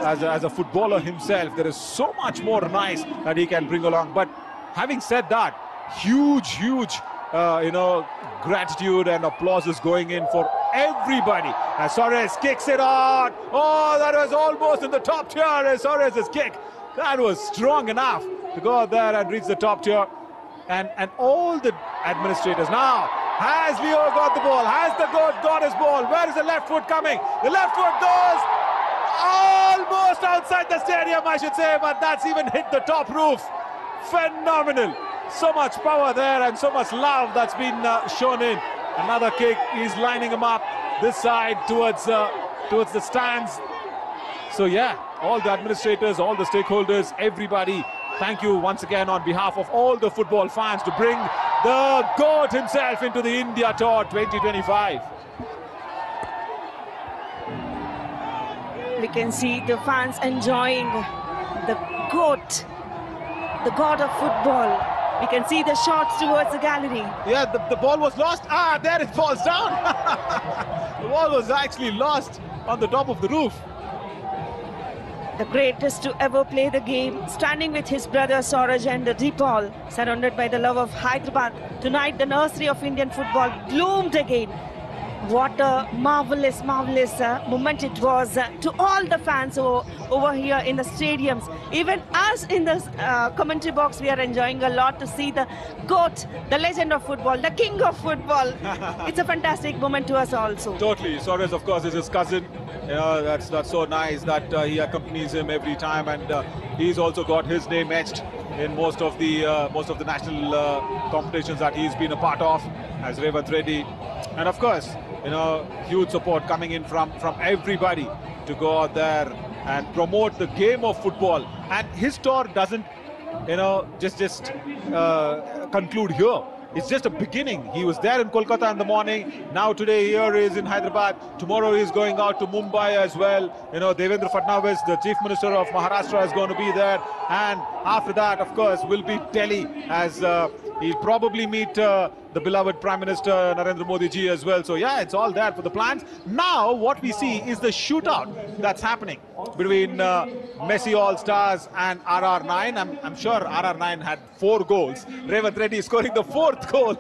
as a footballer himself, there is so much more nice that he can bring along. But having said that, huge gratitude and applause is going in for everybody as Suarez kicks it on. Oh, that was almost in the top tier as Suarez's kick. That was strong enough to go out there and reach the top tier. And all the administrators now. Has Leo got the ball? Has the goat got his ball? Where is the left foot coming? The left foot goes almost outside the stadium, I should say, but that's even hit the top roof. Phenomenal. So much power there and so much love that's been shown in. Another kick. He's lining him up this side towards the stands. So yeah, all the administrators, all the stakeholders, everybody, thank you once again on behalf of all the football fans to bring the GOAT himself into the India Tour 2025. We can see the fans enjoying the GOAT, the God of football. We can see the shots towards the gallery. Yeah, the ball was lost. Ah, there it falls down. The ball was actually lost on the top of the roof. The greatest to ever play the game, standing with his brother Suraj and Deepal, surrounded by the love of Hyderabad. Tonight, the nursery of Indian football bloomed again. What a marvelous moment it was to all the fans over here in the stadiums. Even us in the commentary box, we are enjoying a lot to see the GOAT, the legend of football, the king of football. It's a fantastic moment to us also. Totally. Suarez, of course, is his cousin. You know, that's so nice that he accompanies him every time, and he's also got his name etched in most of the national competitions that he's been a part of as Revanth Reddy. And of course, you know, huge support coming in from everybody to go out there and promote the game of football. And his tour doesn't, you know, just conclude here. It's just a beginning. He was there in Kolkata in the morning. Now today here he is in Hyderabad. Tomorrow he is going out to Mumbai as well. You know, Devendra Fadnavis, the Chief Minister of Maharashtra, is going to be there. And after that, of course, will be Delhi, as he'll probably meet the beloved Prime Minister Narendra Modi ji as well. So yeah, it's all there for the plans. Now what we see is the shootout that's happening between Messi All-Stars and RR9. I'm sure RR9 had 4 goals. Revanth Reddy is scoring the 4th goal.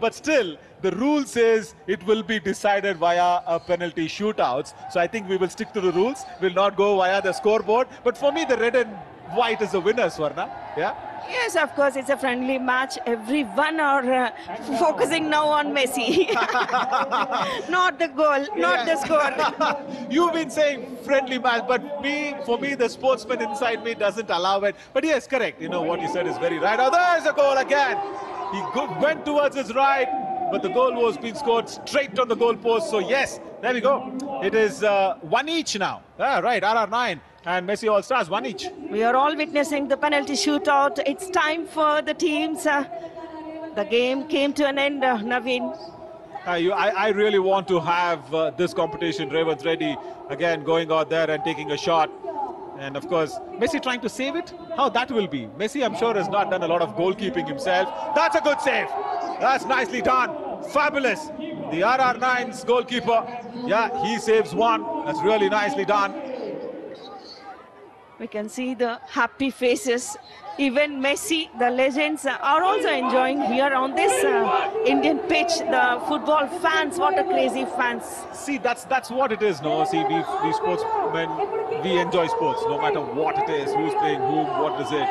But still, the rule says it will be decided via a penalty shootouts. So I think we will stick to the rules. We'll not go via the scoreboard. But for me, the red and white is the winner, Swarna. Yeah? Yes, of course, it's a friendly match. Everyone are focusing now on Messi. Not the goal, not the score. You've been saying friendly match, but for me, the sportsman inside me doesn't allow it. But yes, correct. You know, what you said is very right. Oh, there's a goal again. He went towards his right, but the goal was being scored straight on the goal post. So yes, there we go. It is 1 each now. Ah, right, RR9 and Messi All-Stars, 1 each. We are all witnessing the penalty shootout. It's time for the teams. The game came to an end, Naveen. I really want to have this competition. Revanth Reddy again going out there and taking a shot. And of course, Messi trying to save it. How that will be. Messi, I'm sure, has not done a lot of goalkeeping himself. That's a good save. That's nicely done. Fabulous. The RR9's goalkeeper, yeah, he saves one. That's really nicely done. We can see the happy faces. Even Messi, the legends, are also enjoying here on this Indian pitch. The football fans, what a crazy fans. See, that's what it is, no? See, we sportsmen, we enjoy sports, no matter what it is, who's playing whom, what is it.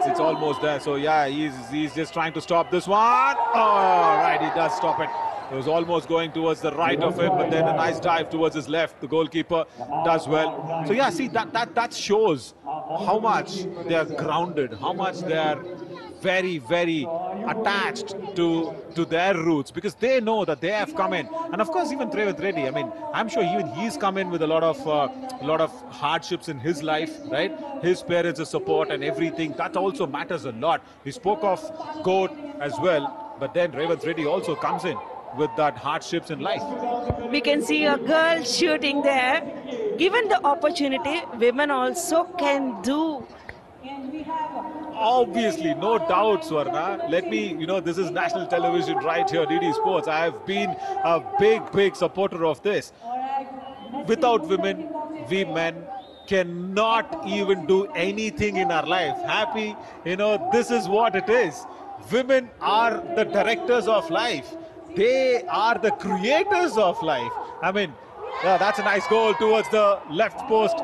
It's almost there. So yeah, he's just trying to stop this one. Oh, right, he does stop it. It was almost going towards the right of him, but then a nice dive towards his left. The goalkeeper does well. So yeah, see, that shows how much they are grounded, how much they are very, very attached to their roots, because they know that they have come in. And of course, even Revanth Reddy, I mean, I'm sure even he's come in with a lot of hardships in his life, right? His parents' support and everything, that also matters a lot. We spoke of GOAT as well, but then Revanth Reddy also comes in with that hardships in life. We can see a girl shooting there. Given the opportunity, women also can do. Obviously, no doubt, Swarna. Let me, you know, this is national television right here, DD Sports. I have been a big supporter of this. Without women, we men cannot even do anything in our life. Happy, this is what it is. Women are the directors of life. They are the creators of life. I mean, yeah, that's a nice goal towards the left post.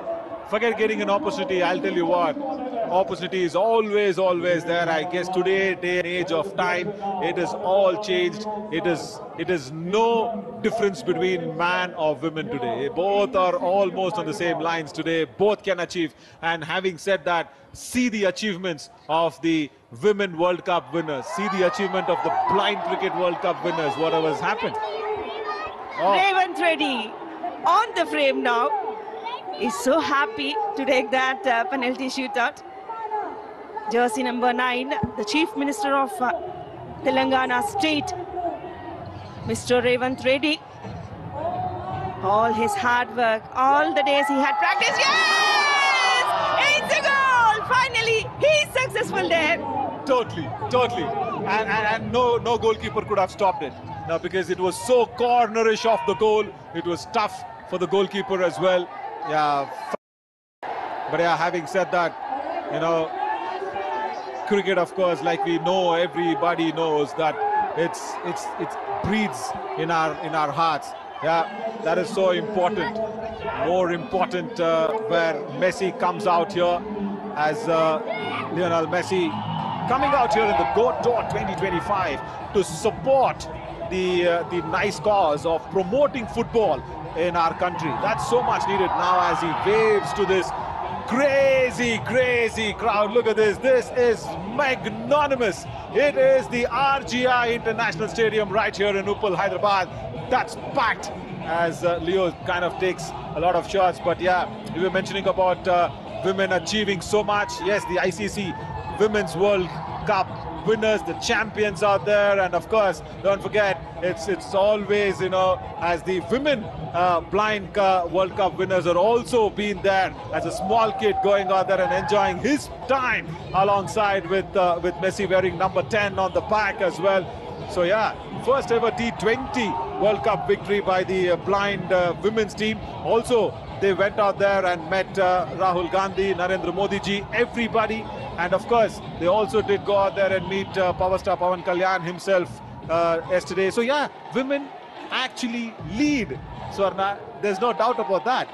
Forget getting an opportunity, I'll tell you what. Opportunity is always there. I guess today, day and age of time, it is all changed. It is no difference between man or women today. Both are almost on the same lines today. Both can achieve. And having said that, see the achievements of the Women World Cup winners. See the achievement of the Blind Cricket World Cup winners. Whatever has happened. Oh. Revant Reddy on the frame now. Is so happy to take that penalty shootout. Jersey number 9, the Chief Minister of Telangana State, Mr. Revant Reddy. All his hard work, all the days he had practiced. Yes! It's a goal! Finally, he's successful there. Totally. And no goalkeeper could have stopped it. Now, because it was so cornerish off the goal, it was tough for the goalkeeper as well. Yeah, but yeah, having said that, cricket, of course, like we know, everybody knows that it breathes in our hearts. Yeah, that is so important. More important where Messi comes out here as Lionel Messi coming out here in the GOAT Tour 2025 to support the nice cause of promoting football in our country. That's so much needed now as he waves to this crazy crowd. Look at this. This is magnanimous. It is the RGI International Stadium right here in Uppal, Hyderabad. That's packed as Leo kind of takes a lot of shots. But yeah, we were mentioning about women achieving so much. Yes, the ICC Women's World Cup winners, the champions out there, and of course, don't forget, it's always, as the women blind World Cup winners are also been there as a small kid going out there and enjoying his time alongside with Messi wearing number 10 on the back as well. So yeah, first ever T20 World Cup victory by the blind women's team. Also, they went out there and met Rahul Gandhi, Narendra Modi ji, everybody. And of course, they also did go out there and meet power star Pawan Kalyan himself yesterday. So yeah, women actually lead, Swarna. There's no doubt about that.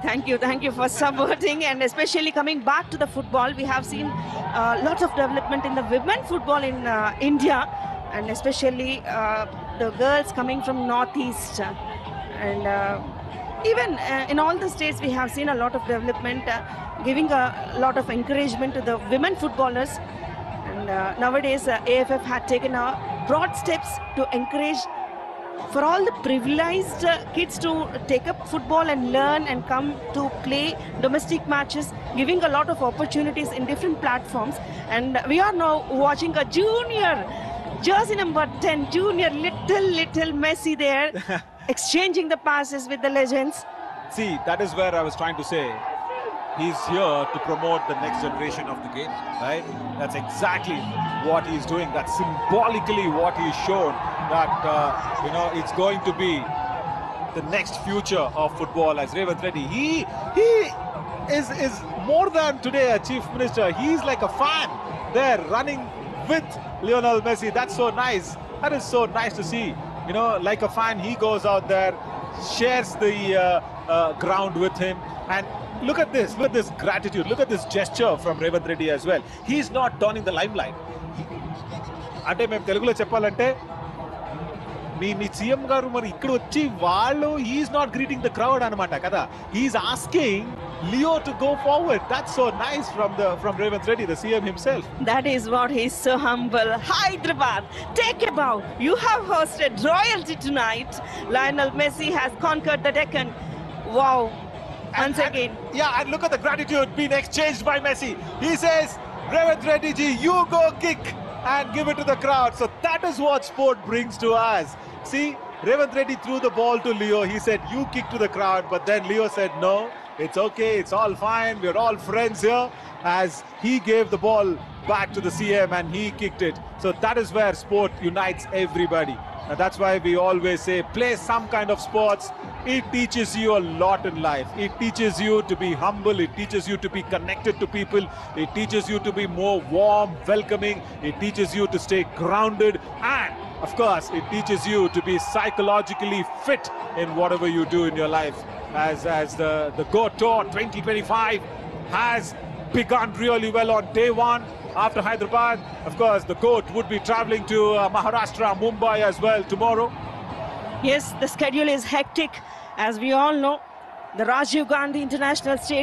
Thank you for supporting, and especially coming back to the football. We have seen lots of development in the women football in India, and especially the girls coming from Northeast. And even in all the states, we have seen a lot of development, giving a lot of encouragement to the women footballers. And nowadays, AFF had taken broad steps to encourage for all the privileged kids to take up football and learn and come to play domestic matches, giving a lot of opportunities in different platforms. And we are now watching a junior, jersey number 10, junior little Messi there, exchanging the passes with the legends. See, that is where I was trying to say. He's here to promote the next generation of the game, right? That's exactly what he's doing. That's symbolically what he's shown, that, it's going to be the next future of football as Revant Reddy. He is more than today a chief minister. He's like a fan there running with Lionel Messi. That's so nice. That is so nice to see. Like a fan, he goes out there, shares the ground with him, and look at this gratitude, look at this gesture from Revant Reddy as well. He's not donning the limelight. అంటే మేము తెలుగులో చెప్పాలంటే మీ CM గారు మరి ఇక్కడ వచ్చి వాళ్ళు he's not greeting the crowd అన్నమాట కదా. He's asking Leo to go forward. That's so nice from Revant Reddy, the CM himself. That is what he's so humble. Hyderabad, take a bow. You have hosted royalty tonight. Lionel Messi has conquered the Deccan. Wow. Once again. Yeah, and look at the gratitude being exchanged by Messi. He says, Revant Reddy ji, you go kick and give it to the crowd. So that is what sport brings to us. See, Revant Reddy threw the ball to Leo. He said, you kick to the crowd. But then Leo said, no, it's okay, it's all fine, we're all friends here, as he gave the ball back to the CM and he kicked it. So that is where sport unites everybody. And that's why we always say, play some kind of sports. It teaches you a lot in life. It teaches you to be humble. It teaches you to be connected to people. It teaches you to be more warm, welcoming. It teaches you to stay grounded. And, of course, it teaches you to be psychologically fit in whatever you do in your life. As the GOAT Tour 2025 has begun really well on day one. After Hyderabad, of course, the GOAT would be traveling to Maharashtra, Mumbai as well tomorrow. Yes, the schedule is hectic. As we all know, the Rajiv Gandhi International Stadium